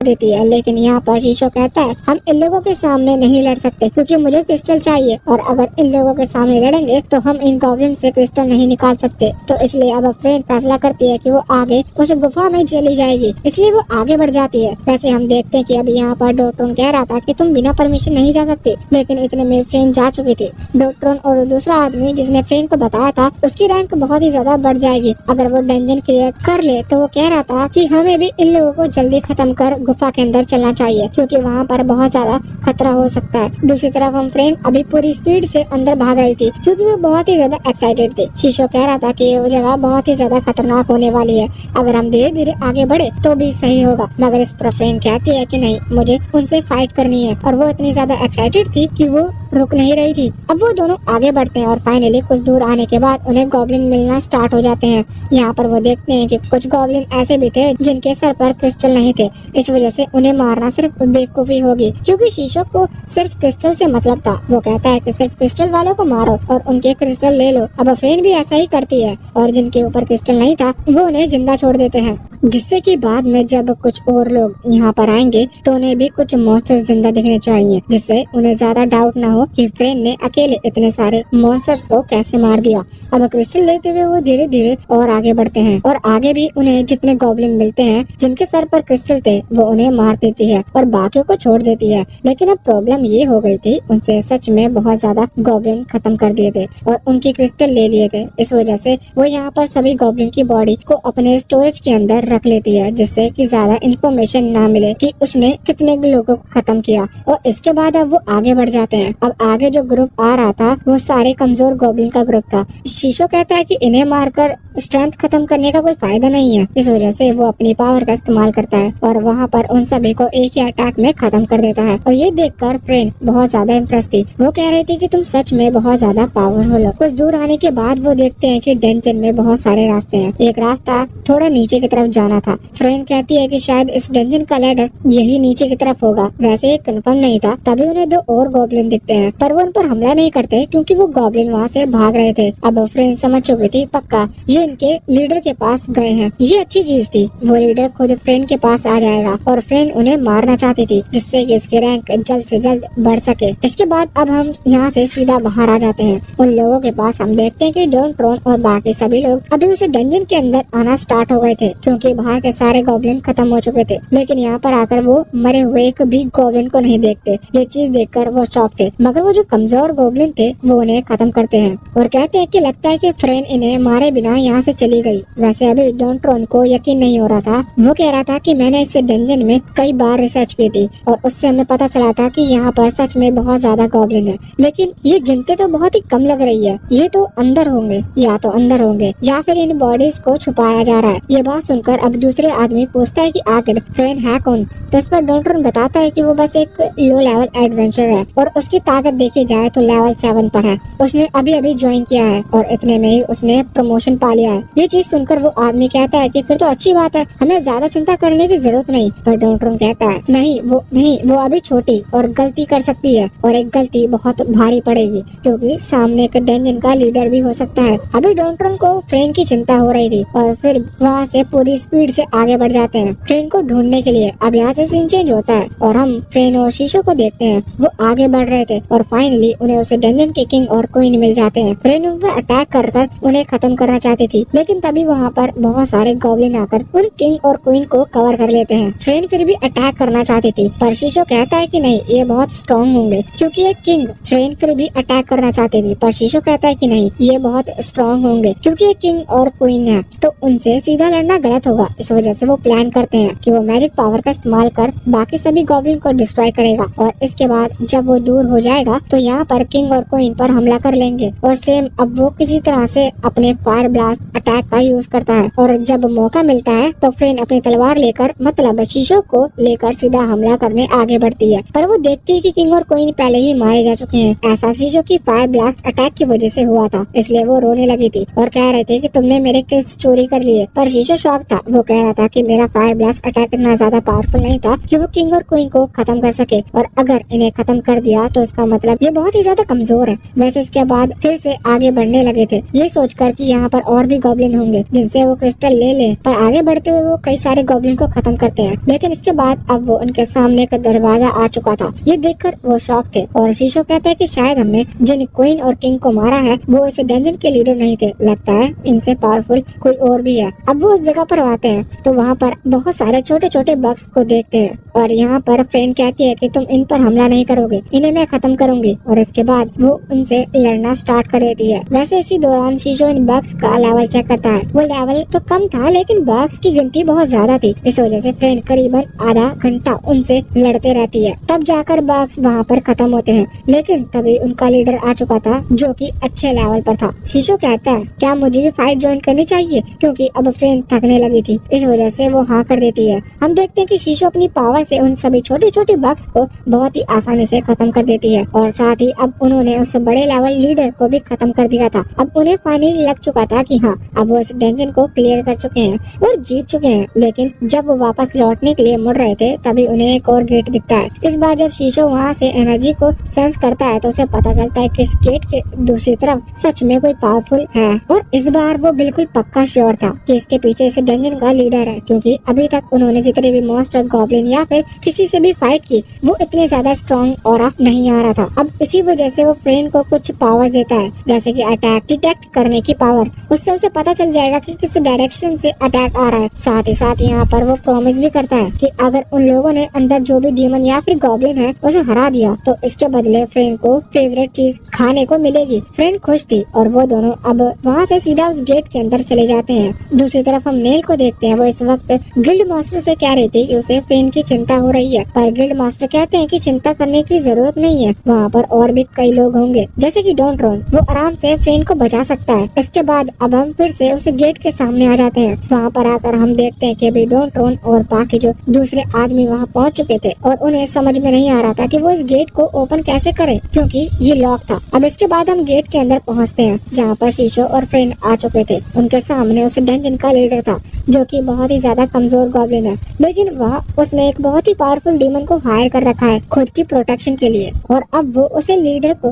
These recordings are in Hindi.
देती है। लेकिन यहाँ पर शीशो कहता है हम इन लोगों के सामने नहीं लड़ सकते क्योंकि मुझे क्रिस्टल चाहिए, और अगर इन लोगों के सामने लड़ेंगे तो हम इन गॉब्लिन से क्रिस्टल नहीं निकाल सकते। तो इसलिए अब फ्रेन फैसला करती है कि वो आगे उस गुफा में चली जाएगी, इसलिए वो आगे बढ़ जाती है। वैसे हम देखते हैं कि अब यहाँ पर डॉक्ट्रोन कह रहा था कि तुम बिना परमिशन नहीं जा सकते, लेकिन इतने में फ्रेन जा चुकी थी। डॉक्ट्रोन और दूसरा आदमी जिसने फ्रेन को बताया था उसकी रैंक बहुत ही ज्यादा बढ़ जाएगी अगर वो डंजन क्लियर कर ले। तो वो कह रहा था कि हमें भी इन लोगों को जल्दी खत्म कर गुफा के अंदर चलना चाहिए क्योंकि वहाँ पर बहुत ज्यादा खतरा हो सकता है। दूसरी तरफ हम फ्रेंड अभी पूरी स्पीड से अंदर भाग रही थी क्योंकि वो बहुत ही ज्यादा एक्साइटेड थी। शीशो कह रहा था कि वो जगह बहुत ही ज्यादा खतरनाक होने वाली है, अगर हम धीरे धीरे आगे बढ़े तो भी सही होगा। मगर इस पर फ्रेंड कहती है कि नहीं, मुझे उनसे फाइट करनी है, और वो इतनी ज्यादा एक्साइटेड थी कि वो रुक नहीं रही थी। अब वो दोनों आगे बढ़ते हैं और फाइनली कुछ दूर आने के बाद उन्हें गॉब्लिन मिलना स्टार्ट हो जाते हैं। यहाँ पर वो देखते हैं कि कुछ गॉब्लिन ऐसे भी थे जिनके सर पर क्रिस्टल नहीं थे, इस वजह से उन्हें मारना सिर्फ बेवकूफी होगी क्योंकि शीशो को सिर्फ क्रिस्टल से मतलब था। वो कहता है कि सिर्फ क्रिस्टल वालों को मारो और उनके क्रिस्टल ले लो। अब फ्रेंड भी ऐसा ही करती है और जिनके ऊपर क्रिस्टल नहीं था वो उन्हें जिंदा छोड़ देते हैं, जिससे कि बाद में जब कुछ और लोग यहाँ पर आएंगे तो उन्हें भी कुछ मॉन्स्टर जिंदा दिखने चाहिए, जिससे उन्हें ज्यादा डाउट ना हो कि फ्रेंड ने अकेले इतने सारे मॉन्स्टर्स को कैसे मार दिया। अब क्रिस्टल लेते हुए वो धीरे धीरे और आगे बढ़ते हैं और आगे भी उन्हें जितने गॉब्लिन मिलते हैं जिनके सर पर क्रिस्टल थे वो उन्हें मार देती है और बाकियों को छोड़ देती है। लेकिन अब प्रॉब्लम ये हो गई थी, उनसे सच में बहुत ज्यादा गॉब्लिन खत्म कर दिए थे और उनकी क्रिस्टल ले लिए थे। इस वजह से वो यहाँ पर सभी गॉब्लिन की बॉडी को अपने स्टोरेज के अंदर रख लेती है, जिससे कि ज्यादा इंफॉर्मेशन ना मिले कि उसने कितने लोगों को खत्म किया। और इसके बाद अब वो आगे बढ़ जाते हैं। अब आगे जो ग्रुप आ रहा था वो सारे कमजोर गॉब्लिन का ग्रुप था। शीशो कहता है कि इन्हें मारकर स्ट्रेंथ खत्म करने का कोई फायदा नहीं है, इस वजह से वो अपनी पावर का इस्तेमाल करता है और वहाँ पर उन सभी को एक ही अटैक में खत्म कर देता है। और ये देखकर फ्रेंड बहुत ज्यादा इम्प्रेस थी। वो कह रही थी कि तुम सच में बहुत ज्यादा पावरफुल हो। कुछ दूर आने के बाद वो देखते हैं कि डंजन में बहुत सारे रास्ते हैं। एक रास्ता थोड़ा नीचे की तरफ जाना था। फ्रेंड कहती है कि शायद इस डंजन का लैडर यही नीचे की तरफ होगा। वैसे कंफर्म नहीं था। तभी उन्हें दो और गॉब्लिन दिखते हैं, पर वो उन पर हमला नहीं करते क्योंकि वो गॉब्लिन वहाँ से भाग रहे थे। अब फ्रेंड समझ चुकी थी पक्का ये इनके लीडर के पास गए हैं। ये अच्छी चीज थी, वो लीडर खुद फ्रेंड के पास आ जाएगा और फ्रेंड उन्हें मारना चाहती थी जिससे कि उसकी रैंक जल्द से जल्द बढ़ सके। इसके बाद अब हम यहाँ से सीधा बाहर आ जाते हैं। उन लोगों के पास हम देखते हैं कि डॉक्ट्रोन और बाकी सभी लोग अभी उसे डंजन के अंदर आना स्टार्ट हो गए थे क्योंकि बाहर के सारे गॉब्लिन खत्म हो चुके थे। लेकिन यहाँ पर आकर वो मरे हुए एक भी गॉब्लिन को नहीं देखते। ये चीज देखकर वो शॉक थे, मगर वो जो कमजोर गॉब्लिन थे वो उन्हें खत्म करते हैं और कहते हैं कि लगता है कि फ्रेंड इन्हें मारे बिना यहाँ से चली गई। वैसे अभी डॉक्ट्रोन को यकीन नहीं हो रहा था। वो कह रहा था कि मैंने इस डंजन में कई बार रिसर्च की थी और उससे हमें पता चला था कि यहाँ पर सच में बहुत ज्यादा गॉब्लिन है, लेकिन ये गिनती तो बहुत ही कम लग रही है। ये तो अंदर होंगे, या तो अंदर होंगे या फिर इन बॉडीज को छुपाया जा रहा है। ये बात सुनकर अब दूसरे आदमी पूछता है कि आखिर फ्रेंड है कौन। तो इस पर डॉक्ट्रोन बताता है कि वो बस एक लो लेवल एडवेंचर है और उसकी ताकत देखी जाए तो लेवल 7 पर है। उसने अभी अभी ज्वाइन किया है और इतने में ही उसने प्रमोशन पा लिया है। ये चीज सुनकर वो आदमी कहता है कि फिर तो अच्छी बात है, हमें ज्यादा चिंता करने की जरूरत नहीं। पर डॉक्ट्रोन कहता है नहीं, वो अभी छोटी और गलती कर सकती है और एक गलती बहुत भारी पड़ेगी क्योंकि सामने एक डंजन का लीडर भी हो सकता है। अभी डॉक्ट्रोन को फ्रेंड की चिंता हो रही थी और फिर वहाँ से पूरी स्पीड से आगे बढ़ जाते हैं फ्रेंड को ढूंढने के लिए। अब यहाँ से सीन चेंज होता है और हम फ्रेंड और शीशो को देखते हैं। वो आगे बढ़ रहे थे और फाइनली उन्हें उसे डंजन के किंग और क्वीन मिल जाते हैं। फ्रेंड उन पर अटैक कर उन्हें खत्म करना चाहती थी, लेकिन तभी वहाँ पर बहुत सारे गॉब्लिन आकर उन किंग और क्वीन को कवर कर लेते हैं। फ्रेंड फिर भी अटैक करना चाहती थी पर शीशो कहता है कि नहीं, ये बहुत स्ट्रॉन्ग होंगे क्योंकि ये किंग। फ्रेंड फिर भी अटैक करना चाहती थी पर शीशो कहता है कि नहीं, ये बहुत स्ट्रॉन्ग होंगे क्योंकि ये किंग और क्वीन है, तो उनसे सीधा लड़ना गलत होगा। इस वजह से वो प्लान करते हैं कि वो मैजिक पावर का इस्तेमाल कर बाकी सभी गॉब्लिन को डिस्ट्रॉय करेगा और इसके बाद जब वो दूर हो जाएगा तो यहाँ पर किंग और क्वीन पर हमला कर लेंगे। और सेम अब वो किसी तरह से अपने फायर ब्लास्ट अटैक का यूज करता है और जब मौका मिलता है तो फ्रेंड अपनी तलवार लेकर मतलब शीशो को लेकर सीधा हमला करने आगे बढ़ती है। पर वो देखती है कि किंग और क्वीन पहले ही मारे जा चुके हैं। ऐसा शीशो की फायर ब्लास्ट अटैक की वजह से हुआ था, इसलिए वो रोने लगी थी और कह रहे थे कि तुमने मेरे किस चोरी कर लिए। पर शीशो शॉक था। वो कह रहा था कि मेरा फायर ब्लास्ट अटैक इतना ज्यादा पावरफुल नहीं था कि वो किंग और क्वीन को खत्म कर सके, और अगर इन्हें खत्म कर दिया तो इसका मतलब ये बहुत ही ज्यादा कमजोर है। वैसे इसके बाद फिर से आगे बढ़ने लगे थे ये सोचकर कि यहाँ पर और भी गॉब्लिन होंगे जिनसे वो क्रिस्टल ले ले। पर आगे बढ़ते हुए वो कई सारे गॉब्लिन को खत्म करते हैं, लेकिन इसके बाद अब वो उनके सामने का दरवाजा आ चुका था। ये देखकर वो शॉक थे और शीशो कहता है कि शायद हमने जिन क्वीन और किंग को मारा है वो इस डंजन के लीडर नहीं थे, लगता है इनसे पावरफुल कोई और भी है। अब वो उस जगह पर आते हैं तो वहाँ पर बहुत सारे छोटे छोटे बग्स को देखते हैं और यहाँ पर फ्रेंड कहती है कि तुम इन पर हमला नहीं करोगे, इन्हें मैं खत्म करूंगी। और इसके बाद वो उनसे लड़ना स्टार्ट कर देती है। वैसे इसी दौरान शीशो इन बग्स का लेवल चेक करता है। वो लेवल तो कम था लेकिन बग्स की गिनती बहुत ज्यादा थी। इस वजह से फ्रेंड करीबन आधा घंटा उनसे लड़ते रहती है। तब जाकर बग्स वहाँ पर खत्म होते हैं, लेकिन तभी उनका लीडर आ चुका था जो कि अच्छे लेवल पर था। शीशो कहता है क्या मुझे भी फाइट ज्वाइन करनी चाहिए, क्योंकि अब फ्रेंड थकने लगी थी। इस वजह से वो हाँ कर देती है। हम देखते हैं कि शीशो अपनी पावर से उन सभी छोटे छोटे बग्स को बहुत ही आसानी से खत्म कर देती है और साथ ही अब उन्होंने उस बड़े लेवल लीडर को भी खत्म कर दिया था। अब उन्हें फाइनली लग चुका था कि हाँ अब वो इस डंजन को क्लियर कर चुके हैं और जीत चुके हैं। लेकिन जब वो वापस लौटने के लिए मुड़ रहे थे तभी उन्हें एक और गेट दिखता है। इस बार जब शीशो वहाँ से एनर्जी को सेंस करता है तो उसे पता चलता है कि इस गेट के दूसरी तरफ सच में कोई पावरफुल है और इस बार वो बिल्कुल पक्का श्योर था कि इसके पीछे इस डंजन का लीडर है, क्योंकि अभी तक उन्होंने जितने भी मॉन्स्टर, गॉब्लिन या फिर किसी से भी फाइट की वो इतने ज्यादा स्ट्रॉन्ग ऑरा नहीं आ रहा था। अब इसी वजह से वो फ्रेंड को कुछ पावर्स देता है, जैसे कि अटैक डिटेक्ट करने की पावर। उससे उसे पता चल जाएगा कि किस डायरेक्शन से अटैक आ रहा है। साथ ही साथ यहाँ पर वो प्रॉमिस भी करता है कि अगर उन लोगों ने अंदर जो भी डीमन या फिर गॉब्लिन है उसे हरा दिया तो इसके बदले फ्रेंड को फेवरेट चीज खाने को मिलेगी। फ्रेंड खुश थी और वो दोनों अब वहाँ से सीधा उस गेट के अंदर चले जाते हैं। दूसरी तरफ हम नेल को देखते हैं। वो इस वक्त गिल्ड मास्टर से कह रही थी कि उसे फ्रेंड की चिंता हो रही है, पर गिल्ड मास्टर कहते हैं कि चिंता करने की जरूरत नहीं है, वहाँ पर और भी कई लोग होंगे जैसे कि डॉन ट्रोन, वो आराम से फ्रेंड को बचा सकता है। इसके बाद अब हम फिर से उस गेट के सामने आ जाते हैं। वहाँ पर आकर हम देखते हैं कि अभी डॉन ट्रोन और बाकी जो दूसरे आदमी वहाँ पहुँच चुके थे और उन्हें समझ में नहीं आ रहा था कि वो इस गेट को ओपन कैसे करें, क्योंकि ये लॉक था। अब इसके बाद हम गेट के अंदर पहुँचते हैं जहाँ पर शीशो और फ्रेंड आ चुके थे। उनके सामने उस डंजन का लीडर था जो कि बहुत ही ज्यादा कमजोर गॉब्लिन है, लेकिन वह उसने एक बहुत ही पावरफुल डीमन को हायर कर रखा है खुद की प्रोटेक्शन के लिए। और अब वो उसे लीडर को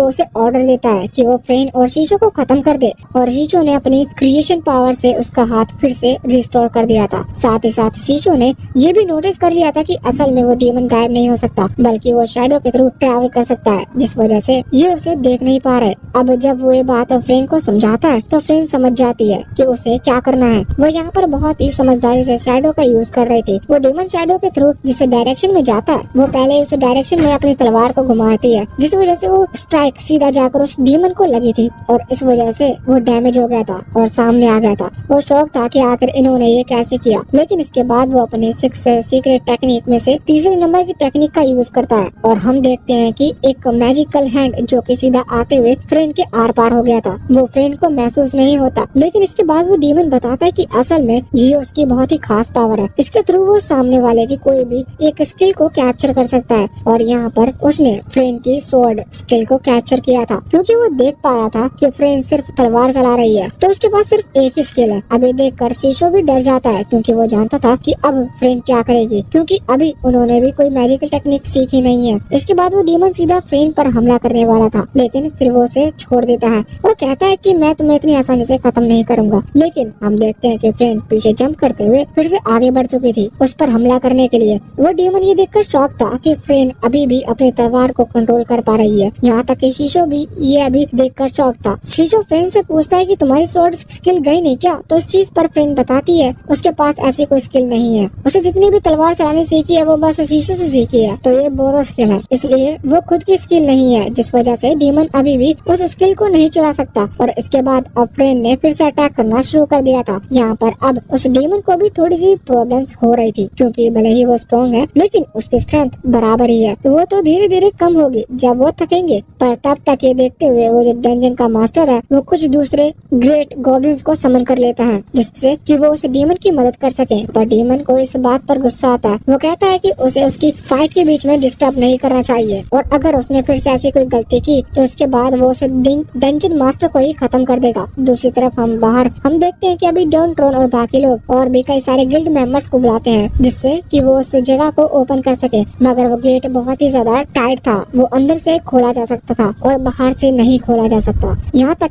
उसे ऑर्डर देता है कि वो फ्रेंड और शीशो को खत्म कर दे। और शीशो ने अपनी क्रिएशन पावर से उसका हाथ फिर से रिस्टोर कर दिया था। साथ ही साथ शीशो ने ये भी नोटिस कर लिया था कि असल में वो डीमन गायब नहीं हो सकता, बल्कि वो शैडो के थ्रू ट्रैवल कर सकता है, जिस वजह से ये उसे देख नहीं पा रहे। अब जब वो ये बात फ्रेंड को समझाता है तो फ्रेंड समझ जाती है कि उसे क्या करना है। वो यहाँ पर बहुत ही समझदारी से शैडो का यूज कर रही थी। वो डीमन शैडो के थ्रू जिस डायरेक्शन में जाता है वो पहले उस डायरेक्शन में अपनी तलवार को घुमाती है, जिस वजह से वो स्ट्राइक सीधा जाकर उस डीमन को लगी थी और इस वजह से वो डैमेज हो गया था और सामने आ गया था। वो शौक था कि आखिर इन्होंने ये कैसे किया, लेकिन इसके बाद वो अपने 6 सीक्रेट टेक्निक में से तीसरे नंबर की टेक्निक का यूज करता है और हम देखते हैं कि एक मैजिकल हैंड जो कि सीधा आते हुए फ्रेंड के आर पार हो गया था। वो फ्रेंड को महसूस नहीं होता, लेकिन इसके बाद वो डीमन बताता है कि असल में ये उसकी बहुत ही खास पावर है। इसके थ्रू वो सामने वाले की कोई भी एक स्किल को कैप्चर कर सकता है और यहाँ पर उसने फ्रेंड की स्वॉर्ड स्किल को कैप्चर किया था, क्योंकि वो देख पा रहा था कि फ्रेंड सिर्फ तलवार चला रही है तो उसके पास सिर्फ एक ही स्किल है। अभी देखकर शीशो भी डर जाता है, क्योंकि वो जानता था कि अब फ्रेंड क्या करेगी, क्योंकि अभी उन्होंने भी कोई मैजिकल टेक्निक सीखी नहीं है। इसके बाद वो डीमन सीधा फ्रेंड पर हमला करने वाला था, लेकिन फिर वो उसे छोड़ देता है और कहता है कि मैं तुम्हें इतनी आसानी से खत्म नहीं करूंगा। लेकिन हम देखते हैं कि फ्रेंड पीछे जंप करते हुए फिर से आगे बढ़ चुकी थी उस पर हमला करने के लिए। वो डीमन ये देखकर शॉक था कि फ्रेंड अभी भी अपनी तलवार को कंट्रोल कर पा रही है। यहाँ तक कि शीशो भी ये अभी देखकर शॉक था। शीशो फ्रेंड से पूछता है कि तुम्हारी स्वॉर्ड स्किल गई नहीं क्या, तो इस चीज पर फ्रेंड बताती है उसके पास ऐसी कोई स्किल नहीं है। उसे जितनी भी तलवार चलानी सीखी है वो बस शीशो से सीखी है, तो ये बोरो स्किल है, इसलिए वो खुद की स्किल नहीं है, जिस वजह से डीमन अभी भी उस स्किल को नहीं चुरा सकता। और इसके बाद अब फ्रेंड ने फिर से अटैक करना शुरू कर दिया था। यहाँ पर अब उस डीमन को भी थोड़ी सी प्रॉब्लम्स हो रही थी, क्योंकि भले ही वो स्ट्रॉन्ग है लेकिन उसकी स्ट्रेंथ बराबर ही है, तो वो तो धीरे धीरे कम होगी जब वो थकेंगे। पर तब तक ये देखते हुए वो जो डंजन का मास्टर है वो कुछ दूसरे ग्रेट गॉब्लिन्स को समन कर लेता है, जिससे कि वो उस डीमन की मदद कर सके। पर डीमन को इस बात पर गुस्सा आता है। वो कहता है कि उसे उसकी फाइट के बीच में डिस्टर्ब नहीं करना चाहिए और अगर उसने फिर से ऐसी कोई गलती की तो इसके बाद वो उस डंजन मास्टर को ही खत्म कर देगा। दूसरी तरफ हम देखते हैं कि अभी डॉन ट्रोन और बाकी लोग और भी कई सारे गिल्ड मेंबर्स को बुलाते हैं, जिससे कि वो उस जगह को ओपन कर सके। मगर वो गेट बहुत ही ज्यादा टाइट था, वो अंदर से खोला जा सकता था और बाहर से नहीं खोला जा सकता। यहाँ तक